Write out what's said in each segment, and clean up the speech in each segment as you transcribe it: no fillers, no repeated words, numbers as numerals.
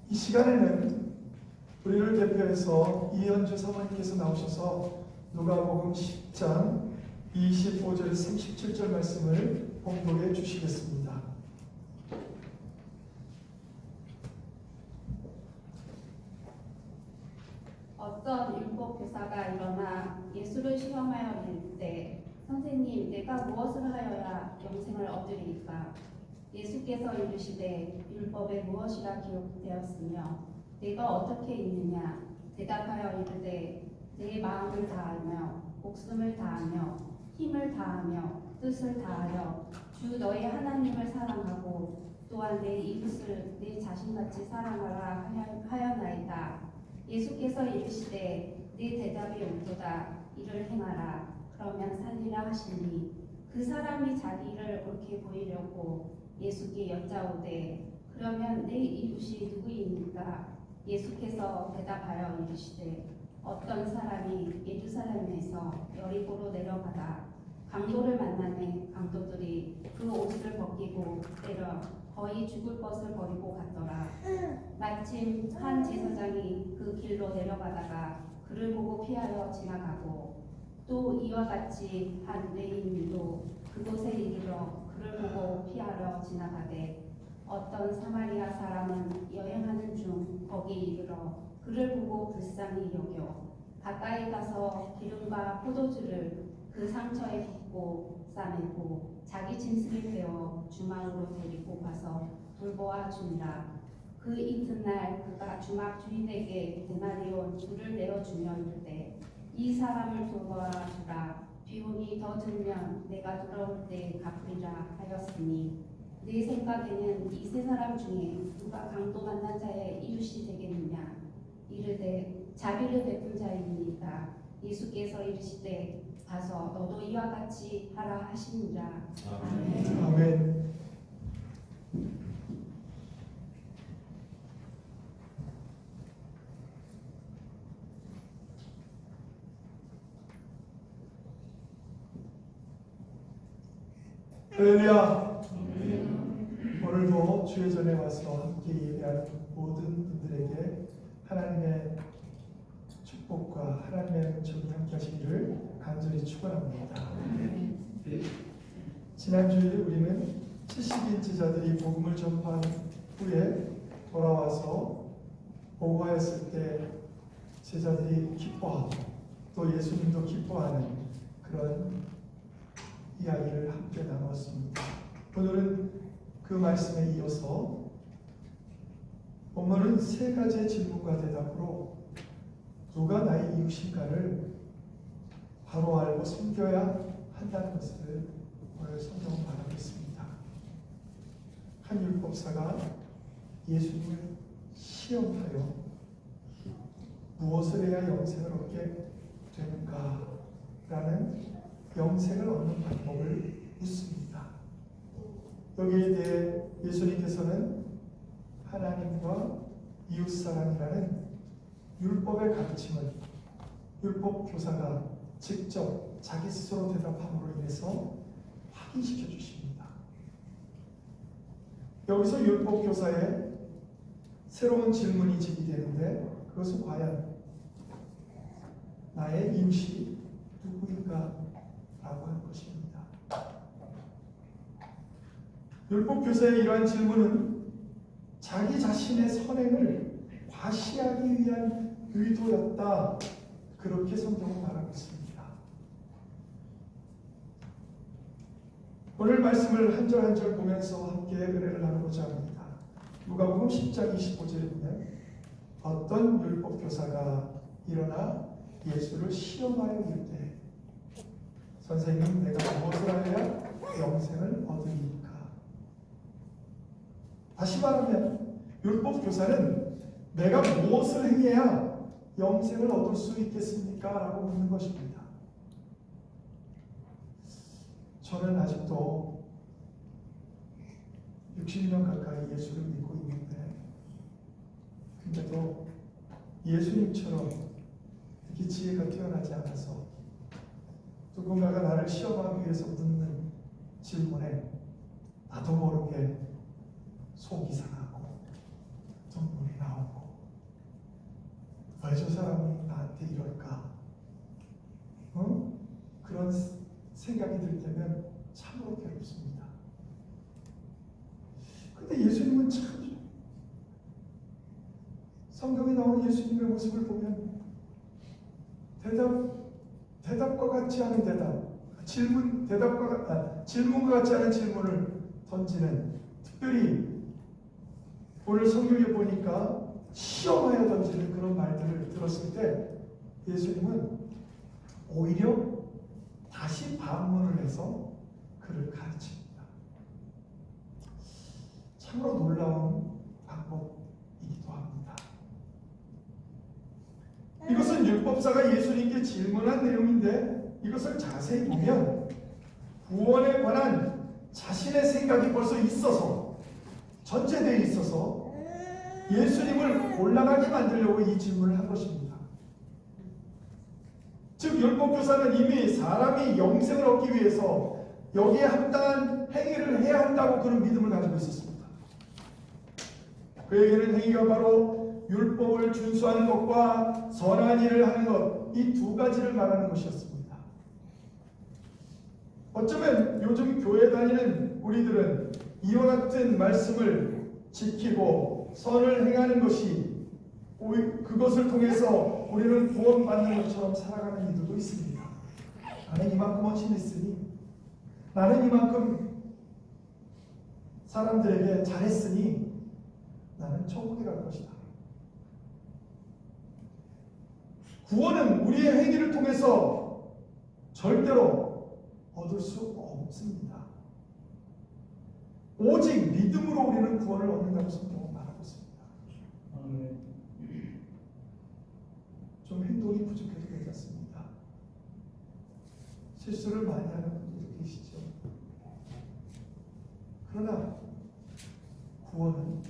이 시간에는 우리를 대표해서 이현주 사모님께서 나오셔서 누가복음 10장 25절 37절 말씀을 봉독해 주시겠습니다. 어떤 율법 교사가 일어나 예수를 시험하여 이르되 선생님, 내가 무엇을 하여야 영생을 얻으리이까? 예수께서 이르시되 율법에 무엇이라 기록되었으며 내가 어떻게 읽느냐? 대답하여 이르되 내 마음을 다하며 목숨을 다하며 힘을 다하며 뜻을 다하여 주 너의 하나님을 사랑하고 또한 내 이웃을 내 자신같이 사랑하라 하였나이다. 예수께서 이르시되 네 대답이 옳도다. 이를 행하라. 그러면 살리라 하시니 그 사람이 자기를 옳게 보이려고 예수께 여짜오되 그러면 내 이웃이 누구입니까? 예수께서 대답하여 이르시되 어떤 사람이 예루살렘에서 여리고로 내려가다 강도를 만나매 강도들이 그 옷을 벗기고 때려 거의 죽을 것을 버리고 갔더라. 마침 한 제사장이 그 길로 내려가다가 그를 보고 피하여 지나가고 또 이와 같이 한 레위인도 그곳에 이르러 그를 보고 피하러 지나가되 어떤 사마리아 사람은 여행하는 중 거기 이르러 그를 보고 불쌍히 여겨 가까이 가서 기름과 포도주를 그 상처에 붓고 싸매고 자기 짐승을 베어 주막으로 데리고 가서 돌보아 주니라. 그 이튿날 그가 주막 주인에게 데나리온 둘을 내어주며 이르되 이 사람을 돌보아 주라. 비용이 더 들면 내가 돌아올 때 갚으리라 하였으니 내 생각에는 이 세 사람 중에 누가 강도 만난 자의 이웃이 되겠느냐? 이르되 자비를 베푼 자이니이다. 예수께서 이르시되 가서 너도 이와 같이 하라 하시니라. 아멘. 할렐루야. 오늘도 주의 전에 와서 함께 예배하는 모든 분들에게 하나님의 축복과 하나님의 은총이 함께 하시기를 간절히 축원합니다. 지난주에 우리는 70인 제자들이 복음을 전파한 후에 돌아와서 보고하였을 때 제자들이 기뻐하고 또 예수님도 기뻐하는 그런 이야기를 함께 나눴습니다. 오늘은 그 말씀에 이어서 오늘은 세 가지의 질문과 대답으로 누가 나의 이웃인가를 바로 알고 섬겨야 한다는 것을 오늘 성경을 말하겠습니다. 한 율법사가 예수님을 시험하여 무엇을 해야 영생을 얻게 되는가라는 영생을 얻는 방법을 묻습니다. 여기에 대해 예수님께서는 하나님과 이웃사랑이라는 율법의 가르침을 율법 교사가 직접 자기 스스로 대답함으로 인해서 확인시켜 주십니다. 여기서 율법 교사의 새로운 질문이 제기되는데 그것은 과연 나의 이웃이 누구인가? 라고 하는 것입니다. 율법 교사의 이러한 질문은 자기 자신의 선행을 과시하기 위한 의도였다. 그렇게 성경은 말하고 있습니다. 오늘 말씀을 한 절 한 절 보면서 함께 은혜를 나누고자 합니다. 누가복음 10장 25절에 보면 어떤 율법 교사가 일어나 예수를 시험하여 이르되 선생님, 내가 무엇을 하여야 영생을 얻으리까? 다시 말하면 율법 교사는 내가 무엇을 행해야 영생을 얻을 수 있겠습니까? 라고 묻는 것입니다. 저는 아직도 60년 가까이 예수를 믿고 있는데 근데도 예수님처럼 이렇게 지혜가 뛰어나지 않아서 누군가가 나를 시험하기 위해서 묻는 질문에 나도 모르게 속이 상하고 눈물이 나오고 왜 저 사람이 나한테 이럴까? 그런 생각이 들 때면 참으로 괴롭습니다. 근데 예수님은 참 성경에 나온 예수님의 모습을 보면 대답과 같지 않은 대답, 질문과 같지 않은 질문을 던지는, 특별히 오늘 성경에 보니까 시험하여 던지는 그런 말들을 들었을 때 예수님은 오히려 다시 반문을 해서 그를 가르칩니다. 참으로 놀라운 방법이기도 합니다. 이것은 율법사가 예수님께 질문한 내용인데 이것을 자세히 보면 구원에 관한 자신의 생각이 벌써 있어서 전제되어 있어서 예수님을 곤란하게 만들려고 이 질문을 한 것입니다. 즉 율법교사는 이미 사람이 영생을 얻기 위해서 여기에 합당한 행위를 해야 한다고 그런 믿음을 가지고 있었습니다. 그에게는 행위가 바로 율법을 준수하는 것과 선한 일을 하는 것, 이 두 가지를 말하는 것이었습니다. 어쩌면 요즘 교회 다니는 우리들은 이와 같은 말씀을 지키고 선을 행하는 것이 그것을 통해서 우리는 구원받는 것처럼 살아가는 이들도 있습니다. 나는 이만큼 헌신했으니, 나는 이만큼 사람들에게 잘했으니 나는 천국에 갈 것이다. 구원은 우리의 행위를 통해서 절대로 얻을 수 없습니다. 오직 믿음으로 우리는 구원을 얻는다고 성경은 말하고 있습니다. 좀 행동이 부족해도 괜찮습니다. 실수를 많이 하는 분들도 계시죠. 그러나 구원은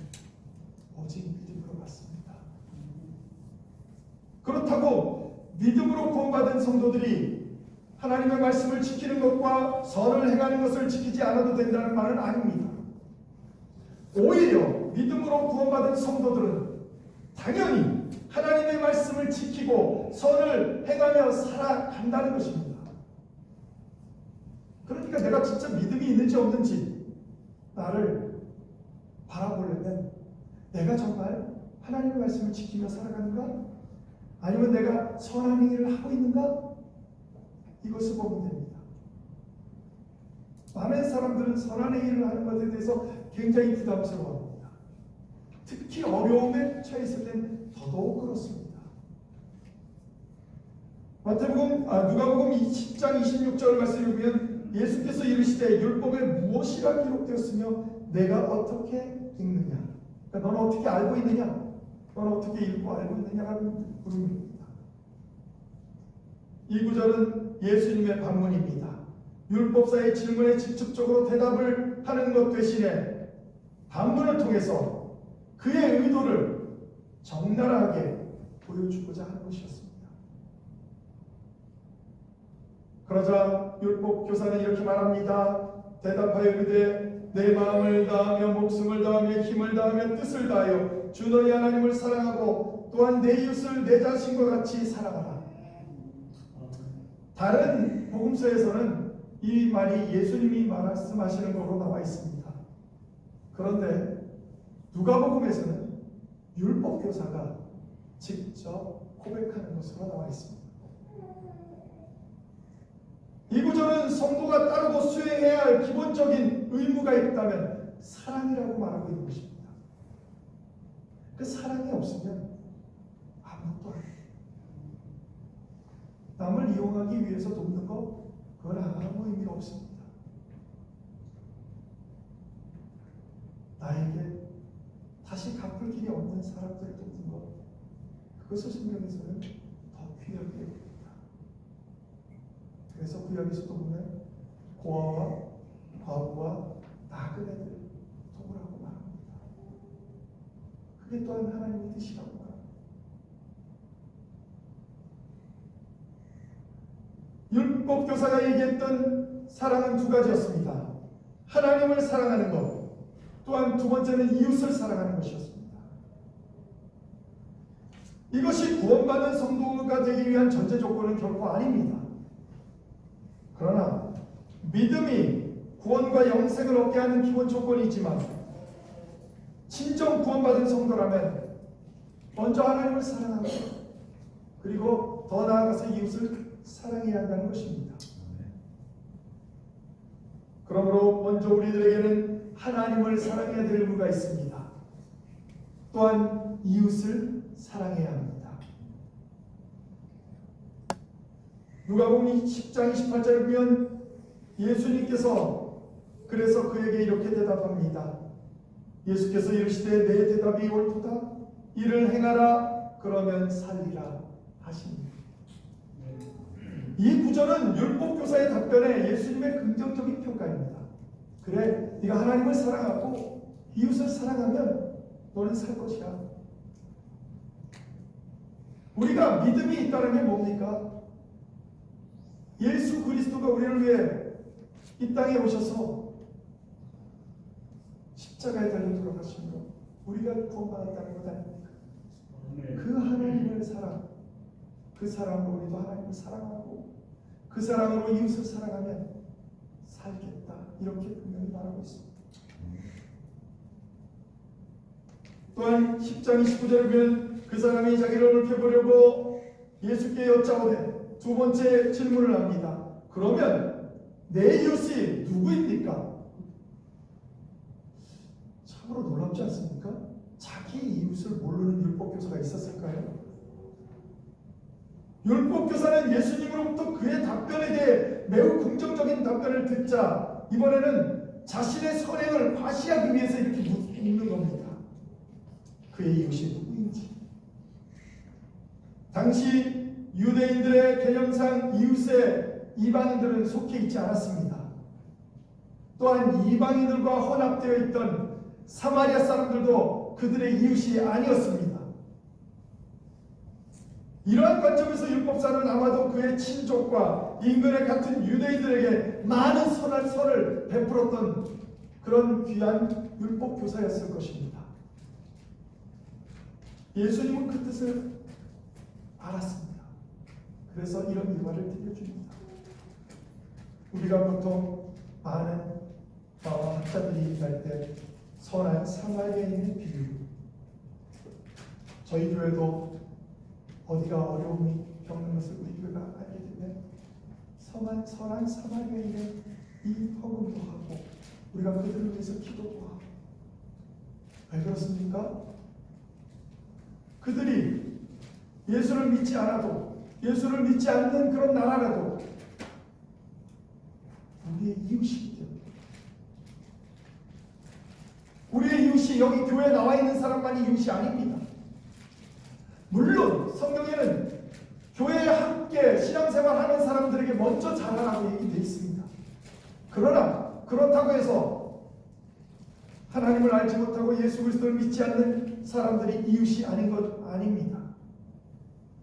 오직 믿음으로 받습니다. 그렇다고 믿음으로 구원받은 성도들이 하나님의 말씀을 지키는 것과 선을 행하는 것을 지키지 않아도 된다는 말은 아닙니다. 오히려 믿음으로 구원받은 성도들은 당연히 하나님의 말씀을 지키고 선을 행하며 살아간다는 것입니다. 그러니까 내가 진짜 믿음이 있는지 없는지 나를 바라보려면 내가 정말 하나님의 말씀을 지키며 살아가는가? 아니면 내가 선한 행위를 하고 있는가? 이것을 보면 됩니다. 많은 사람들은 선한 행위를 하는 것에 대해서 굉장히 부담스러워합니다. 특히 어려움에 처했을 땐 더더욱 그렇습니다. 누가복음 10장 26절 말씀을 보면 예수께서 이르시되 율법에 무엇이라 기록되었으며 내가 어떻게 읽느냐? 그러니까 너는 어떻게 알고 있느냐? 너는 어떻게 읽고 알고 있느냐라는 물음입니다. 이 구절은 예수님의 반문입니다. 율법사의 질문에 직접적으로 대답을 하는 것 대신에 반문을 통해서 그의 의도를 적나라하게 보여주고자 하는 것이었습니다. 그러자 율법교사는 이렇게 말합니다. 대답하여 이르되 내 마음을 다하며 목숨을 다하며 힘을 다하며 뜻을 다하여 주 너희 하나님을 사랑하고 또한 내 이웃을 내 자신과 같이 사랑하라. 다른 복음서에서는 이 말이 예수님이 말씀하시는 것으로 나와 있습니다. 그런데 누가복음에서는 율법교사가 직접 고백하는 것으로 나와 있습니다. 이 구절은 성도가 따르고 수행해야 할 기본적인 의무가 있다면 사랑이라고 말하고 있는 것입니다. 그 사랑이 없으면 아무것도 아니에요. 남을 이용하기 위해서 돕는 것, 그건 아무 의미가 없습니다. 나에게 다시 갚을 길이 없는 사람들을 돕는 것, 그것을 성경에서는 더 귀하게 여깁니다. 그래서 구약에서도 보면 고아와 과부와 나그네들을 도우라고 말합니다. 그게 또한 하나님의 뜻이라고 말합니다. 율법교사가 얘기했던 사랑은 두 가지였습니다. 하나님을 사랑하는 것, 또한 두 번째는 이웃을 사랑하는 것이었습니다. 이것이 구원받은 성도가 되기 위한 전제 조건은 결코 아닙니다. 그러나 믿음이 구원과 영생을 얻게 하는 기본 조건이지만 진정 구원받은 성도라면 먼저 하나님을 사랑하고 그리고 더 나아가서 이웃을 사랑해야 한다는 것입니다. 그러므로 먼저 우리들에게는 하나님을 사랑해야 될 의무가 있습니다. 또한 이웃을 사랑해야 합니다. 누가복음 10장 28절에 보면 예수님께서 그래서 그에게 이렇게 대답합니다. 예수께서 이르시되 내 대답이 옳도다. 이를 행하라. 그러면 살리라 하십니다. 이 구절은 율법교사의 답변에 예수님의 긍정적인 평가입니다. 그래, 네가 하나님을 사랑하고 이웃을 사랑하면 너는 살 것이야. 우리가 믿음이 있다는 게 뭡니까? 예수 그리스도가 우리를 위해 이 땅에 오셔서 십자가에 달려 돌아가심으로 우리가 구원받았다는 것 아닙니까? 그 하나님을 사랑, 그 사랑으로 우리도 하나님을 사랑하고 그 사랑으로 이웃을 사랑하면 살겠다, 이렇게 분명히 말하고 있습니다. 또한 10장 29절에 보면 그 사람이 자기를 넓혀보려고 예수께 여짜오되 두 번째 질문을 합니다. 그러면 내 이웃이 누구입니까? 참으로 놀랍지 않습니까? 자기 이웃을 모르는 율법교사가 있었을까요? 율법교사는 예수님으로부터 그의 답변에 대해 매우 긍정적인 답변을 듣자 이번에는 자신의 선행을 과시하기 위해서 이렇게 묻는 겁니다. 그의 이웃이 누구인지. 당시 유대인들의 개념상 이웃에 이방인들은 속해 있지 않았습니다. 또한 이방인들과 혼합되어 있던 사마리아 사람들도 그들의 이웃이 아니었습니다. 이러한 관점에서 율법사는 아마도 그의 친족과 이웃과 인근에 같은 유대인들에게 많은 선을 베풀었던 그런 귀한 율법 교사였을 것입니다. 예수님은 그 뜻을 알았습니다. 그래서 이런 일화를 들려줍니다. 우리가 보통 많은 학자들이 얘기할 때 선한 사마리아인의 비유, 저희 교회도 어디가 어려움이 겪는 것을 우리 교회가 알게 되면 선한 사마리아인의 이 헌금도 하고 우리가 그들을 위해서 기도도 하고. 왜 그렇습니까? 그들이 예수를 믿지 않아도, 예수를 믿지 않는 그런 나라라도 우리의 이웃이기 때문에, 우리의 이웃이 여기 교회에 나와 있는 사람만이 이웃이 아닙니다. 물론 성경에는 교회에 함께 신앙생활하는 사람들에게 먼저 잘하라고 얘기되어 있습니다. 그러나 그렇다고 해서 하나님을 알지 못하고 예수 그리스도를 믿지 않는 사람들이 이웃이 아닌 것 아닙니다.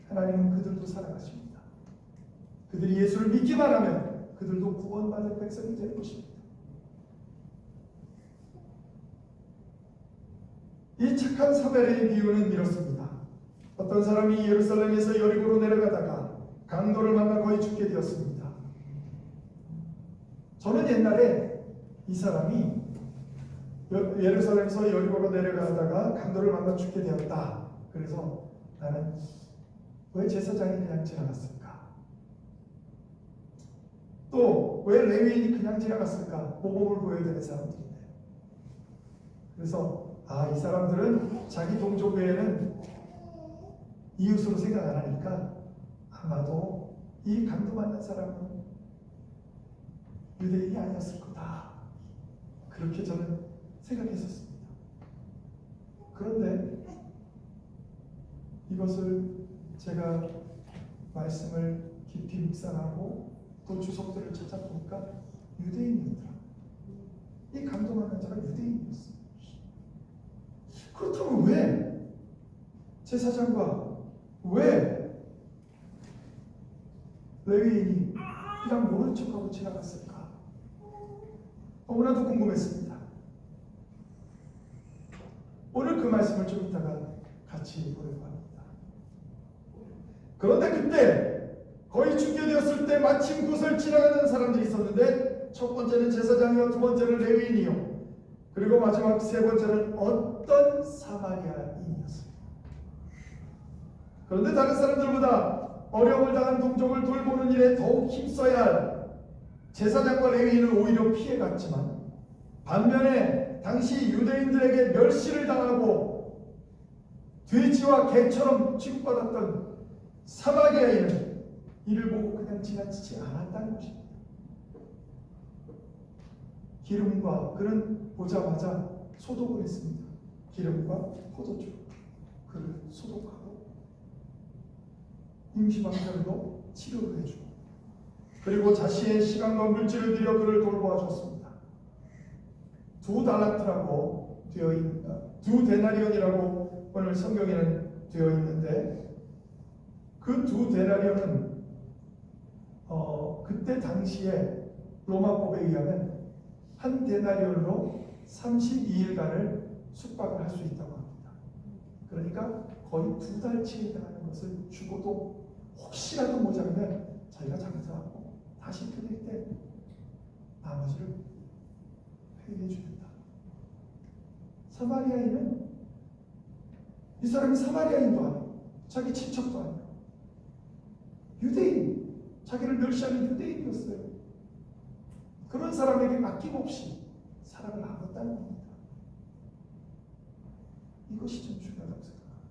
하나님은 그들도 사랑하십니다. 그들이 예수를 믿기만 하면 그들도 구원받을 백성이 될 것입니다. 이 착한 사마리아의 비유는 이렇습니다. 어떤 사람이 예루살렘에서 여리고로 내려가다가 강도를 만나 거의 죽게 되었습니다. 저는 옛날에 이 사람이 예루살렘에서 여리고로 내려가다가 강도를 만나 죽게 되었다. 그래서 나는 왜 제사장이 그냥 지나갔을까? 또 왜 레위인이 그냥 지나갔을까? 모범을 보여야 되는 사람들인데. 그래서 이 사람들은 자기 동족 외에는 이웃으로 생각 안 하니까 아마도 이 강도 만난 사람은 유대인이 아니었을 거다. 그렇게 저는 생각했었습니다. 그런데 이것을 제가 말씀을 깊이 묵상하고 또 주석들을 찾아보니까 유대인이더라고요. 이 강도 만난 자가 유대인이었어요. 그렇다면 왜 제사장과 왜 레위인이 그냥 모른 척하고 지나갔을까? 너무나도 궁금했습니다. 오늘 그 말씀을 좀 이따가 같이 보려고 합니다. 그런데 그때 거의 죽게 되었을 때 마침 그것을 지나가는 사람들이 있었는데 첫 번째는 제사장이요, 두 번째는 레위인이요, 그리고 마지막 세 번째는 어떤 사마리아인이었어요. 그런데 다른 사람들보다 어려움을 당한 동족을 돌보는 일에 더욱 힘써야 할 제사장과 레위인은 오히려 피해갔지만, 반면에 당시 유대인들에게 멸시를 당하고 돼지와 개처럼 취급받았던 사마리아인은 이를 보고 그냥 지나치지 않았다는 것입니다. 기름과 그는 보자마자 소독을 했습니다. 기름과 포도주, 그를 소독하고 임시방편으로 치료를 해주고, 그리고 자신의 시간과 물질을 들여 그를 돌보아 줬습니다. 2달란트라고 되어 있습니다. 2데나리온이라고 오늘 성경에는 되어 있는데, 그 2데나리온은 그때 당시에 로마법에 의하면 한 데나리온으로 32일간을 숙박을 할 수 있다고 합니다. 그러니까 거의 2달치에 해당하는 것을 주고도 혹시라도 모자라면 자기가 장사하고 다시 끊을 때 나머지를 회개해 주겠다. 사마리아인은 이 사람이 사마리아인도 아니고 자기 친척도 아니고 유대인, 자기를 멸시하는 유대인이었어요. 그런 사람에게 아낌없이 사랑을 나눴다는 겁니다. 이것이 좀 중요하다고 생각합니다.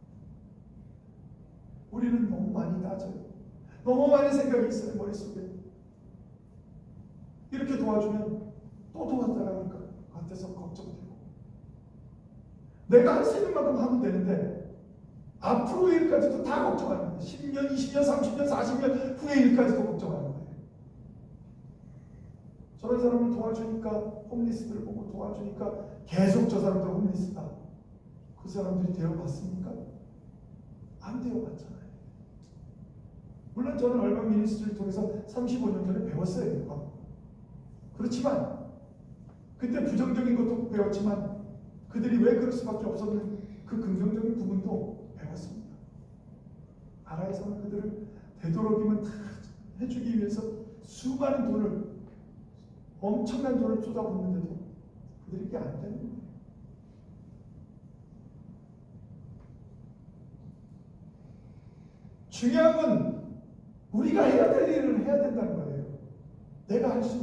우리는 너무 많이 따져요. 너무 많은 생각이 있어요, 머릿속에. 이렇게 도와주면 또 도와달라는 것 같아서 걱정되고, 내가 할 수 있는 만큼 하면 되는데 앞으로의 일까지도 다 걱정하는 거예요. 10년, 20년, 30년, 40년 후의 일까지도 걱정하는 거예요. 저런 사람을 도와주니까, 홈리스들을 보고 도와주니까 계속 저 사람들 홈리스다. 그 사람들이 되어봤습니까? 안 되어봤잖아요. 물론 저는 얼반 미니스트리를 통해서 35년 전에 배웠어요. 이거. 그렇지만 그때 부정적인 것도 배웠지만 그들이 왜 그럴 수밖에 없었는 그 긍정적인 부분도 배웠습니다. 나라에서는 그들을 되도록이면 다 해주기 위해서 수많은 돈을, 엄청난 돈을 쏟아붓는데도 그들이 이게 안 되는 거예요. 중요한 건 우리가 해야 될 일을 해야 된다는 거예요. 내가 할 수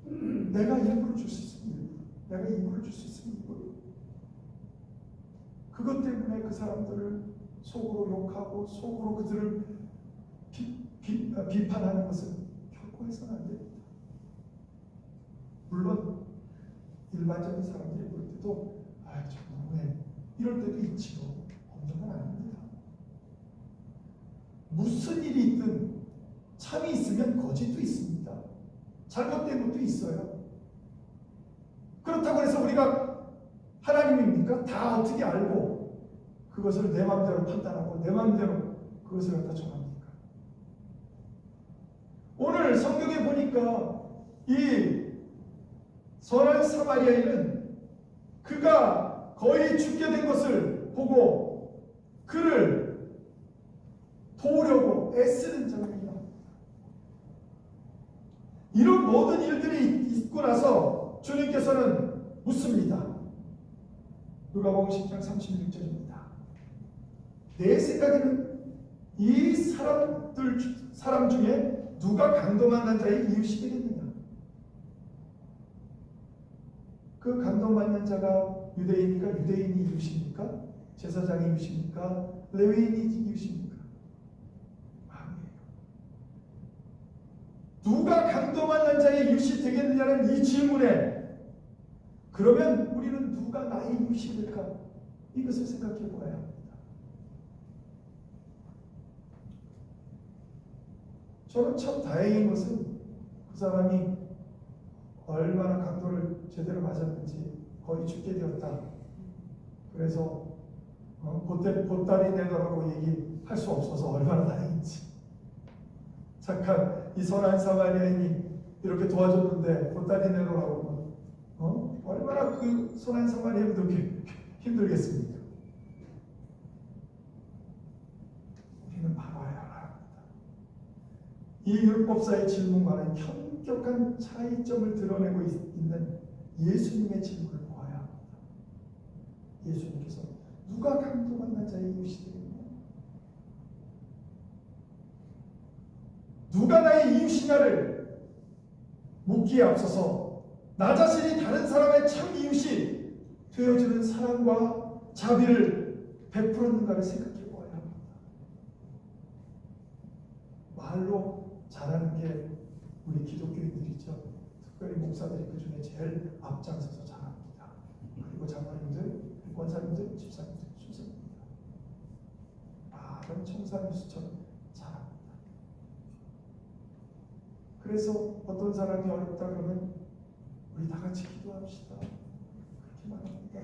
있는, 내가 일부를 줄 수 있는 일, 내가 이부를 줄 수 있는 일. 그것 때문에 그 사람들을 속으로 욕하고 속으로 그들을 비판하는 것은 결코 해서는 안 됩니다. 물론 일반적인 사람들이 볼 때도 정말 왜 이럴 때도 있지요. 없는 건 아닙니다. 무슨 일이 있든 참이 있으면 거짓도 있습니다. 잘못된 것도 있어요. 그렇다고 해서 우리가 하나님입니까? 다 어떻게 알고 그것을 내 마음대로 판단하고 내 마음대로 그것을 갖다 정합니까? 오늘 성경에 보니까 이 선한 사마리아인은 그가 거의 죽게 된 것을 보고 그를 도우려고 애쓰는 장면이 나옵니다. 이런 모든 일들이 있고 나서 주님께서는 묻습니다. 누가복음 10장 36절입니다. 내 생각에는 이 사람 중에 누가 강도 만난 자의 이웃이 되겠느냐? 그 강도 만난 자가 유대인이니까 유대인이 이웃입니까? 제사장이 이웃입니까? 레위인이 이웃입니까? 아니에요. 누가 강도 만난 자의 이웃이 되겠느냐는 이 질문에 그러면 우리는 누가 나의 이웃이 될까? 이것을 생각해 보아야 합니다. 저는 참 다행인 것은 그 사람이 얼마나 강도를 제대로 맞았는지 거의 죽게 되었다. 그래서 보따리 내놓으라고 얘기할 수 없어서 얼마나 다행인지. 착한 이 선한 사마리아인이 이렇게 도와줬는데 보따리 내놓으라고 얼마나 그 선한 사마리아인도 힘들겠습니까? 우리는 바라야 합니다. 이 율법사의 질문과는 현격한 차이점을 드러내고 있는 예수님의 질문을 보아야 합니다. 예수님께서 누가 강도 만난 자의 이웃이 되겠냐? 누가 나의 이웃이냐를 묻기에 앞서서 나 자신이 다른 사람의 참 이웃이 되어주는 사랑과 자비를 베풀었는가를 생각해 보아야 합니다. 말로 잘하는 게 우리 기독교인들이죠. 특별히 목사들이 그 중에 제일 앞장서서 잘합니다. 그리고 장로님들, 권사님들, 집사님들 순서입니다. 말은 청산유수처럼 잘합니다. 그래서 어떤 사람이 어렵다 그러면 우리 다 같이 기도합시다. 그렇게 말합니다.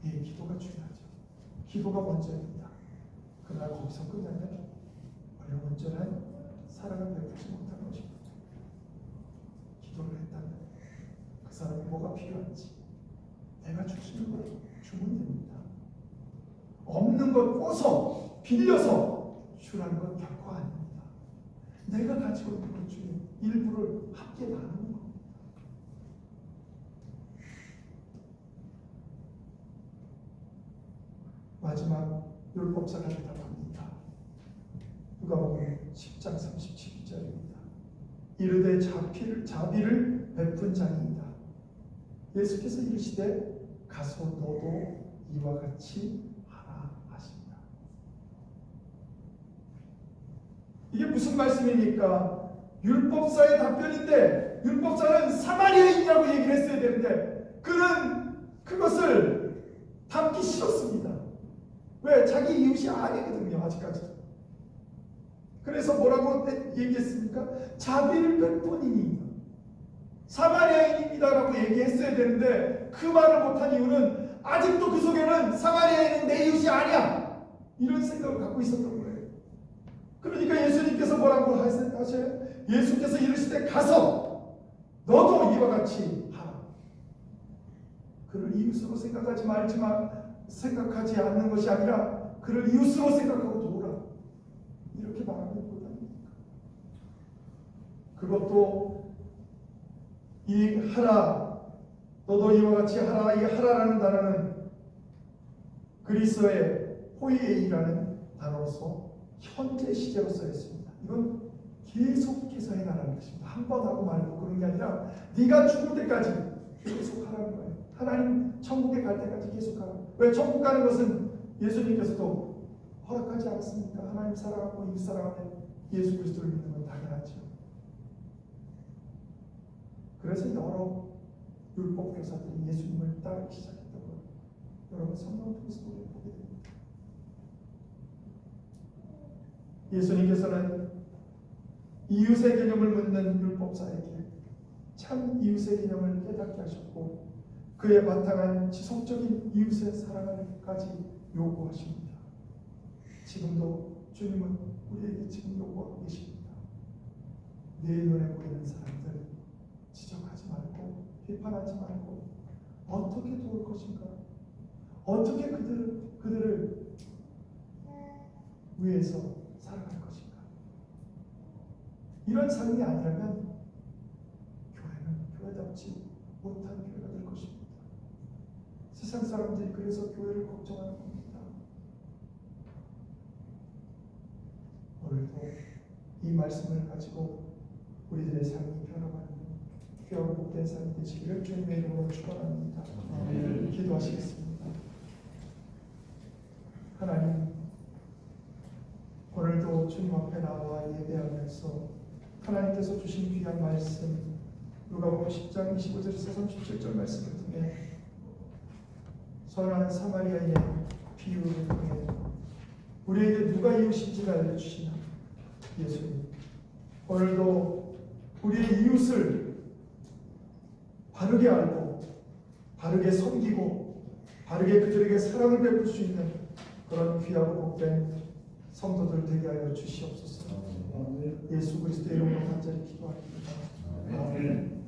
예, 기도가 중요하죠. 기도가 먼저입니다. 그러나 거기서 끝나면 온전한 사랑을 베풀지 못한 것입니다. 기도를 했다면 그 사람이 뭐가 필요한지 내가 줄 수 있는 걸 주면 됩니다. 없는 것 꿔서 빌려서 주라는 건 결코 아닙니다. 내가 가지고 있는 것 중에 일부를 함께 나누는 겁니다. 마지막 율법사가 대답합니다. 누가복음 10장 37절입니다. 이르되 자비를 베푼 자니이다. 예수께서 이르시되 가서 너도 이와 같이 하라 하십니다. 이게 무슨 말씀입니까? 율법사의 답변인데 율법사는 사마리아인이라고 얘기를 했어야 되는데 그는 그것을 담기 싫었습니다. 왜? 자기 이웃이 아니거든요. 아직까지. 그래서 뭐라고 얘기했습니까? 자비를 베푸니니 사마리아인입니다라고 얘기했어야 되는데 그 말을 못한 이유는 아직도 그 속에는 사마리아인은 내 이웃이 아니야. 이런 생각을 갖고 있었던 거예요. 그러니까 예수님께서 뭐라고 하셔요? 예수께서 이르시되 가서 너도 이와 같이 하라. 그를 이웃으로 생각하지 않는 것이 아니라 그를 이웃으로 생각하고 도우라. 이렇게 말하는 것 아닙니까? 그것도 이 하라, 너도 이와 같이 하라, 이 하라라는 단어는 그리스어의 호이에이라는 단어로서 현재 시제로 쓰여 있습니다. 이건 계속해서 해나가는 것입니다. 한 번 하고 말고 그런 게 아니라 네가 죽을 때까지 계속 하라는 거예요. 하나님 천국에 갈 때까지 계속 하라. 왜 천국 가는 것은 예수님께서도 허락하지 않았습니까? 하나님 사랑하고 이웃 사랑하면 예수 그리스도를 믿는 건 당연하죠. 그래서 여러 율법 교사들이 예수님을 따르기 시작했던 거예요. 여러분 성경 통해서 우리가 보게 됩니다. 예수님께서는 이웃의 개념을 묻는 율법사에게 참 이웃의 개념을 깨닫게 하셨고 그에 바탕한 지속적인 이웃의 사랑을까지 요구하십니다. 지금도 주님은 우리에게 지금 요구하고 계십니다. 내 눈에 보이는 사람들 지적하지 말고 비판하지 말고 어떻게 도울 것인가? 어떻게 그들을 위해서 살아갈 것인가? 이런 삶이 아니라면 교회는 교회답지 못한 교회가 될 것입니다. 세상 사람들이 그래서 교회를 걱정하는 겁니다. 오늘도 이 말씀을 가지고 우리들의 삶이 변화가는 귀하고 복된 삶이 되시기를 주님의 이름으로 축원합니다. 기도하시겠습니다. 하나님, 오늘도 주님 앞에 나와 예배하면서 하나님께서 주신 귀한 말씀 누가복음 10장 25절에서 37절 말씀을 통해 선한 사마리아인의 비유를 통해 우리에게 누가 이웃인지를 알려주시나 예수님, 오늘도 우리의 이웃을 바르게 알고 바르게 섬기고 바르게 그들에게 사랑을 베풀 수 있는 그런 귀하고 복된 성도들 되게 하여 주시옵소서. 예수 그리스도의 이름으로 간절히 기도합니다. 아멘.